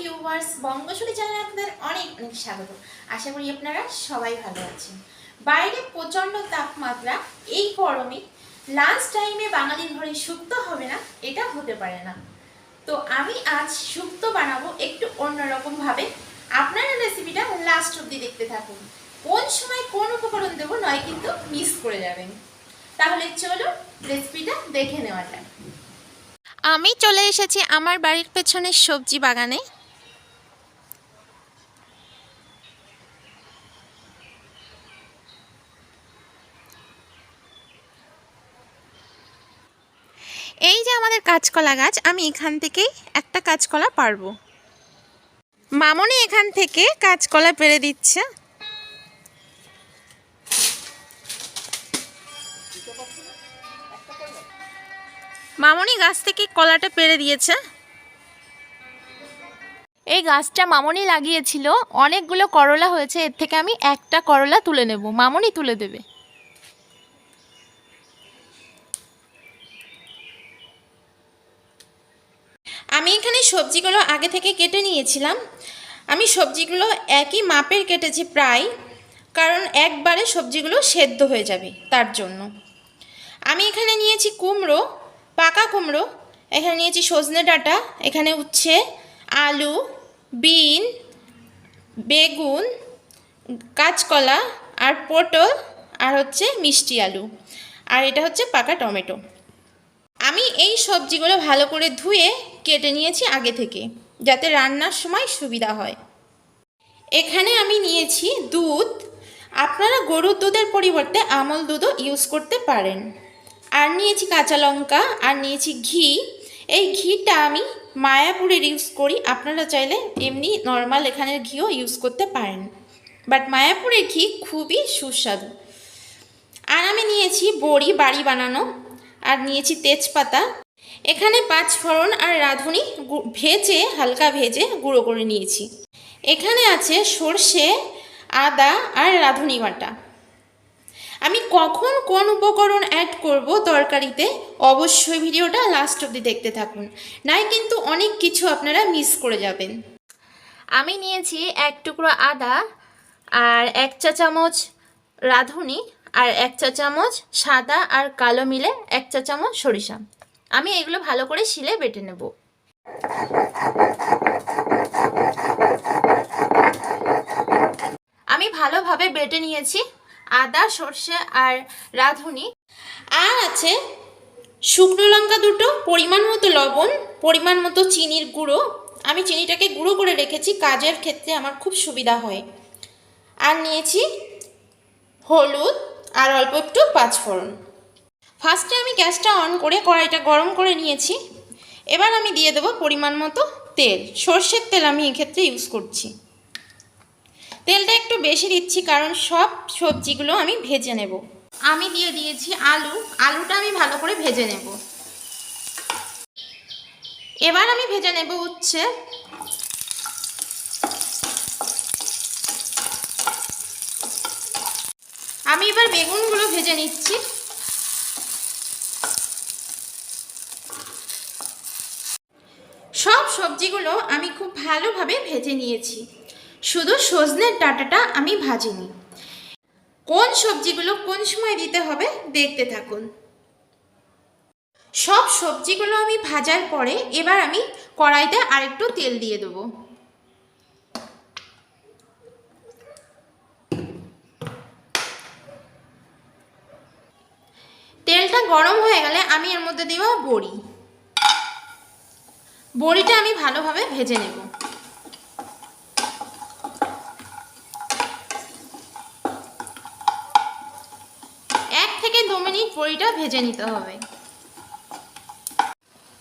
Viewers, বঙ্গজুলি চ্যানেলে আপনাদের অনেক অনেক স্বাগত। আশা করি আপনারা সবাই ভালো আছেন। বাইরে প্রচণ্ড তাপমাত্রা, এই গরমে লাঞ্চ টাইমে বাঙালির ঘরে শুক্তো হবে না, এটা হতে পারে না। তো আমি আজ শুক্তো বানাবো একটু অন্যরকম ভাবে। আপনারা রেসিপিটা লাস্ট অবধি দেখতে থাকুন। কোন সময় কোন উপকরণ দেবো নয় কিন্তু মিস করে যাবেন। তাহলে চলো রেসিপিটা দেখে নেওয়া যাক। আমি চলে এসেছি আমার বাড়ির পেছনের সবজি বাগানে। এই যে আমাদের কাঁচকলা গাছ, আমি এখান থেকেই একটা কাঁচকলা পারবো। মামনি এখান থেকে কাঁচকলা পেড়ে দিচ্ছে। মামনি গাছ থেকে কলাটা পেড়ে দিয়েছে। এই গাছটা মামনি লাগিয়েছিল, অনেকগুলো করলা হয়েছে, এর থেকে আমি একটা করলা তুলে নেব, মামনি তুলে দেবে। আমি এখানে সবজিগুলো আগে থেকে কেটে নিয়েছিলাম। আমি সবজিগুলো একই মাপের কেটেছি প্রায়, কারণ একবারে সবজিগুলো সেদ্ধ হয়ে যাবে তার জন্য। আমি এখানে নিয়েছি কুমড়ো, পাকা কুমড়ো, এখানে নিয়েছি সজনে ডাঁটা, এখানে উচ্ছে, আলু, বিন, বেগুন, কাঁচকলা আর পটল, আর হচ্ছে মিষ্টি আলু, আর এটা হচ্ছে পাকা টমেটো। আমি এই সবজিগুলো ভালো করে ধুয়ে কেটে নিয়েছি আগে থেকে, যাতে রান্নার সময় সুবিধা হয়। এখানে আমি নিয়েছি দুধ, আপনারা গরুর দুধের পরিবর্তে আমল দুধও ইউজ করতে পারেন। আর নিয়েছি কাঁচা লঙ্কা, আর নিয়েছি ঘি। এই ঘিটা আমি মায়াপুরের ইউজ করি, আপনারা চাইলে এমনি নর্মাল এখানের ঘিও ইউজ করতে পারেন, বাট মায়াপুরের ঘি খুবই সুস্বাদু। আর আমি নিয়েছি বড়ি বাড়ি বানানো, আর নিয়েছি তেজপাতা। এখানে 5 ফোড়ন আর রাঁধুনি ভেজে, হালকা ভেজে গুঁড়ো করে নিয়েছি। এখানে আছে সর্ষে, আদা আর রাঁধুনি বাটা। আমি কখন কোন উপকরণ অ্যাড করব তরকারিতে, অবশ্যই ভিডিওটা লাস্ট অবধি দেখতে থাকুন, নাই কিন্তু অনেক কিছু আপনারা মিস করে যাবেন। আমি নিয়েছি 1 টুকরো আদা, আর 1 চা চামচ রাঁধুনি, আর 1 চা চামচ সাদা আর কালো মিলে 1 চা চামচ সরিষা। আমি এগুলো ভালো করে শিলে বেটে নেব। আমি ভালোভাবে বেটে নিয়েছি আদা, সর্ষে আর রাঁধুনি। আর আছে শুকনো লঙ্কা 2টো, পরিমাণ মতো লবণ, পরিমাণ মতো চিনির গুঁড়ো। আমি চিনিটাকে গুঁড়ো করে রেখেছি, কাজের ক্ষেত্রে আমার খুব সুবিধা হয়। আর নিয়েছি হলুদ আর অল্প একটু 5 ফোড়ন। ফার্স্টে আমি গ্যাসটা অন করে কড়াইটা গরম করে নিয়েছি। এবার আমি দিয়ে দেবো পরিমাণ মতো তেল। সর্ষের তেল আমি এক্ষেত্রে ইউজ করছি। তেলটা একটু বেশি দিচ্ছি, কারণ সব সবজিগুলো আমি ভেজে নেব। আমি দিয়ে দিয়েছি আলু, আলুটা আমি ভালো করে ভেজে নেব। এবার আমি ভেজে নেব উচ্ছে। আমি এবার বেগুনগুলো ভেজে নিচ্ছি। সব সবজিগুলো আমি খুব ভালোভাবে ভেজে নিয়েছি, শুধু সজনের ডাঁটাটা আমি ভাজিনি। কোন সবজিগুলো কোন সময় দিতে হবে দেখতে থাকুন। সব সবজিগুলো আমি ভাজার পরে এবার আমি কড়াইতে আরেকটু তেল দিয়ে দেবো। তেলটা গরম হয়ে গেলে আমি এর মধ্যে দেব বড়ি। বড়িটা আমি ভালোভাবে ভেজে নেব। 1 থেকে 2 মিনিট বড়িটা ভেজে নিতে হবে।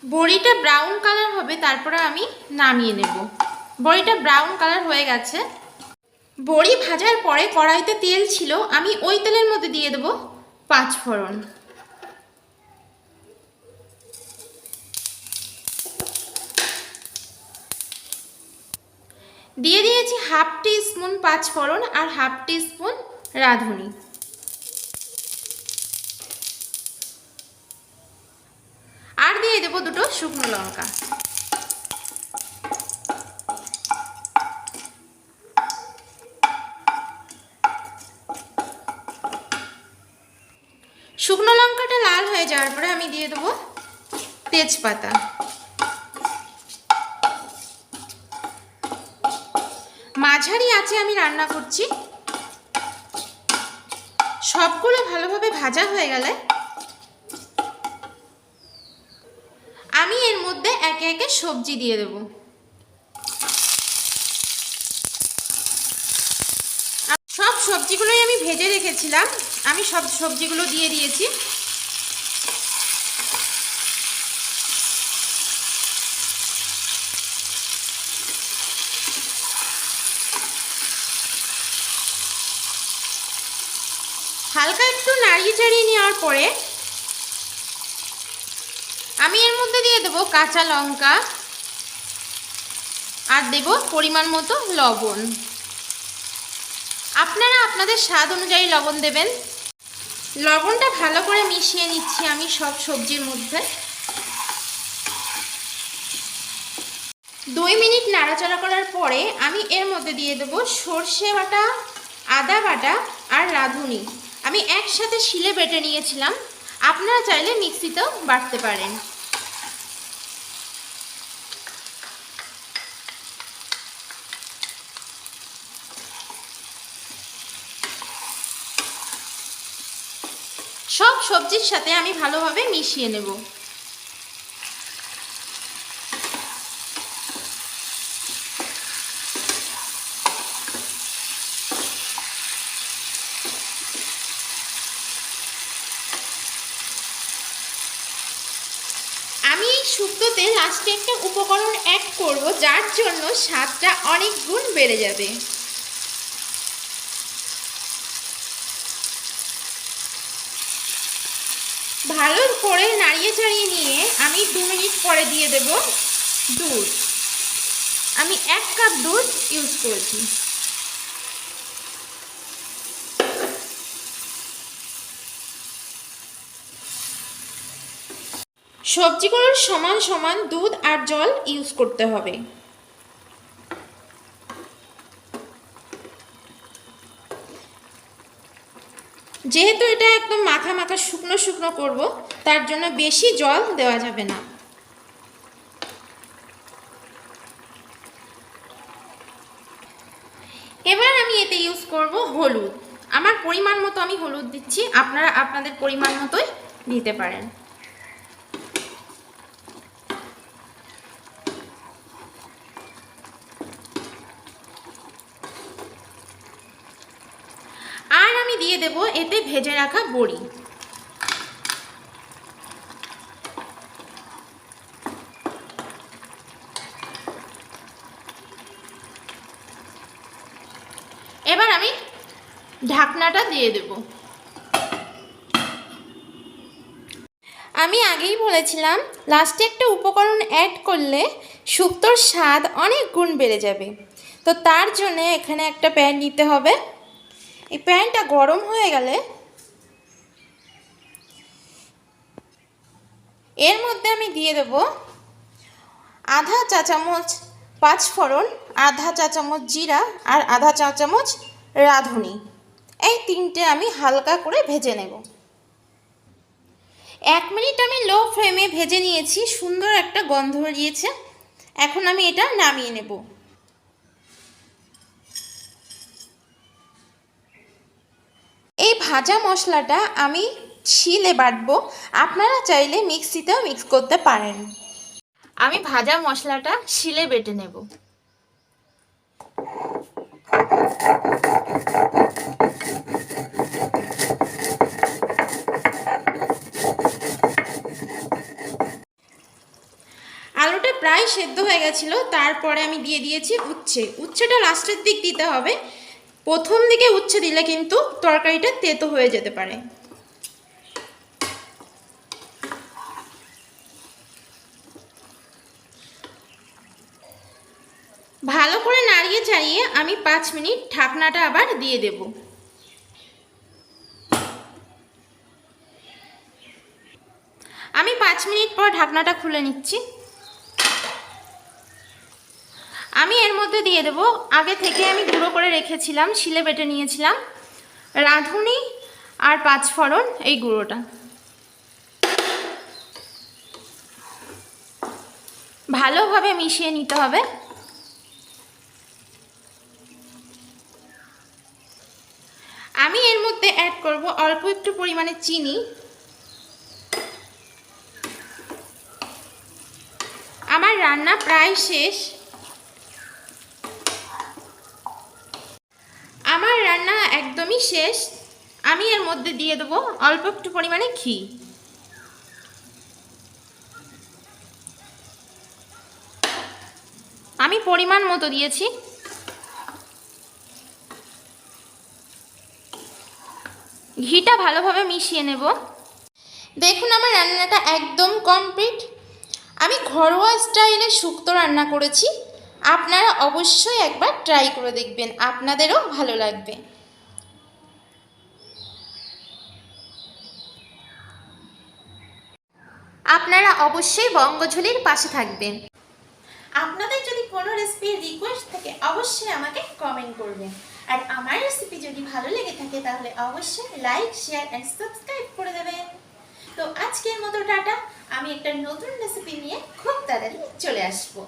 বড়িটা ব্রাউন কালার হবে, তারপরে আমি নামিয়ে নেব। বড়িটা ব্রাউন কালার হয়ে গেছে। বড়ি ভাজার পরে কড়াইতে তেল ছিল, আমি ওই তেলের মধ্যে দিয়ে দেব 5 ফোড়ন। দিয়ে দিয়েছি 1/2 টিস্পুন 5 ফোড়ন আর 1/2 টিস্পুন রাঁধুনি। আর দিয়ে দেবো 2টো শুকনো লঙ্কা। শুকনো লঙ্কাটা লাল হয়ে যাওয়ার পরে আমি দিয়ে দেবো তেজপাতা। মাঝারি আঁচে আমি রান্না করছি। সবগুলো ভালোভাবে ভাজা হয়ে গেলে আমি এর মধ্যে একে একে সবজি দিয়ে দেব। সব সবজিগুলোই আমি ভেজে রেখেছিলাম, আমি সব সবজিগুলো দিয়ে দিয়েছি। হালকা একটু নাড়িয়ে চাড়িয়ে নেওয়ার পরে আমি এর মধ্যে দিয়ে দেবো কাঁচা লঙ্কা আর দেব পরিমাণ মতো লবণ। আপনারা আপনাদের স্বাদ অনুযায়ী লবণ দেবেন। লবণটা ভালো করে মিশিয়ে নিচ্ছি আমি সব সবজির মধ্যে। 2 মিনিট নাড়াচাড়া করার পরে আমি এর মধ্যে দিয়ে দেবো সর্ষে বাটা, আদা বাটা আর রাঁধুনি। আমি একসাথে শিলে বেটে নিয়েছিলাম, আপনারা চাইলে মিক্সিতেও বাটতে পারেন। সব সবজির সাথে আমি ভালোভাবে মিশিয়ে নেব। আমি এই শুক্তোতে লাস্টে একটা উপকরণ অ্যাড করব, যার জন্য স্বাদটা অনেক গুণ বেড়ে যাবে। ভালো করে নাড়িয়ে চাড়িয়ে নিয়ে আমি 2 মিনিট পরে দিয়ে দেব দুধ। আমি 1 কাপ দুধ ইউজ করেছি। সবজিগুলোর সমান সমান দুধ আর জল ইউজ করতে হবে। যেহেতু এটা একদম মাখা মাখা শুকনো শুকনো করব, তার জন্য বেশি জল দেওয়া যাবে না। এবার আমি এতে ইউজ করব হলুদ। আমার পরিমাণ মতো আমি হলুদ দিচ্ছি, আপনারা আপনাদের পরিমাণ মতোই দিতে পারেন। আর আমি দিয়ে দেব এতে ভেজে রাখা বড়ি। এবার আমি ঢাকনাটা দিয়ে দেব। আমি আগেই বলেছিলাম লাস্টে একটা উপকরণ অ্যাড করলে শুক্তোর স্বাদ অনেক গুণ বেড়ে যাবে। তো তার জন্য এখানে একটা প্যান নিতে হবে। এই প্যানটা গরম হয়ে গেলে এর মধ্যে আমি দিয়ে দেব আধা চা চামচ 5 ফোড়ন, আধা চা চামচ জিরা আর আধা চা চামচ রাঁধুনি। এই 3টে আমি হালকা করে ভেজে নেব। 1 মিনিট আমি লো ফ্লেমে ভেজে নিয়েছি, সুন্দর একটা গন্ধ বেরিয়েছে। এখন আমি এটা নামিয়ে নেব। এই ভাজা মশলাটা আমি শিলে বাটবো, আপনারা চাইলে মিক্সিতেও মিক্স করতে পারেন। আমি ভাজা মশলাটা শিলে বেটে নেব। আলুটা প্রায় সেদ্ধ হয়ে গেছিল, তারপরে আমি দিয়ে দিয়েছি উচ্ছে। উচ্ছেটা লাস্টের দিক দিতে হবে, প্রথম দিকে উচ্ছে দিলে কিন্তু তরকারিটা তেতো হয়ে যেতে পারে। ভালো করে নাড়িয়ে চাড়িয়ে আমি 5 মিনিট ঢাকনাটা আবার দিয়ে দেব। আমি 5 মিনিট পর ঢাকনাটা খুলে নিচ্ছি। আমি এর মধ্যে দিয়ে দেব আগে থেকে আমি গুঁড়ো করে রেখেছিলাম, শিলে বেটে নিয়েছিলাম রাঁধুনি আর 5 ফোড়ন এই গুঁড়োটা। ভালোভাবে মিশিয়ে নিতে হবে। আমি এর মধ্যে অ্যাড করব অল্প একটু পরিমাণে চিনি। আমার রান্না প্রায় শেষ। আমার রান্না একদমই শেষ। আমি এর মধ্যে দিয়ে দেবো অল্প একটু পরিমাণে ঘি। আমি পরিমাণ মতো দিয়েছি। ঘিটা ভালোভাবে মিশিয়ে নেব। দেখুন আমার রান্নাটা একদম কমপ্লিট। আমি ঘরোয়া স্টাইলে শুক্তো রান্না করেছি। আপনারা অবশ্যই একবার ট্রাই করে দেখবেন, আপনাদেরও ভালো লাগবে। আপনারা অবশ্যই বঙ্গঝুলির পাশে থাকবেন। আপনাদের যদি কোনো রেসিপির রিকোয়েস্ট থাকে অবশ্যই আমাকে কমেন্ট করবেন। আর আমার রেসিপি যদি ভালো লেগে থাকে তাহলে অবশ্যই লাইক, শেয়ার অ্যান্ড সাবস্ক্রাইব করে দেবেন। তো আজকের মতো টাটা। আমি একটা নতুন রেসিপি নিয়ে খুব তাড়াতাড়ি চলে আসবো।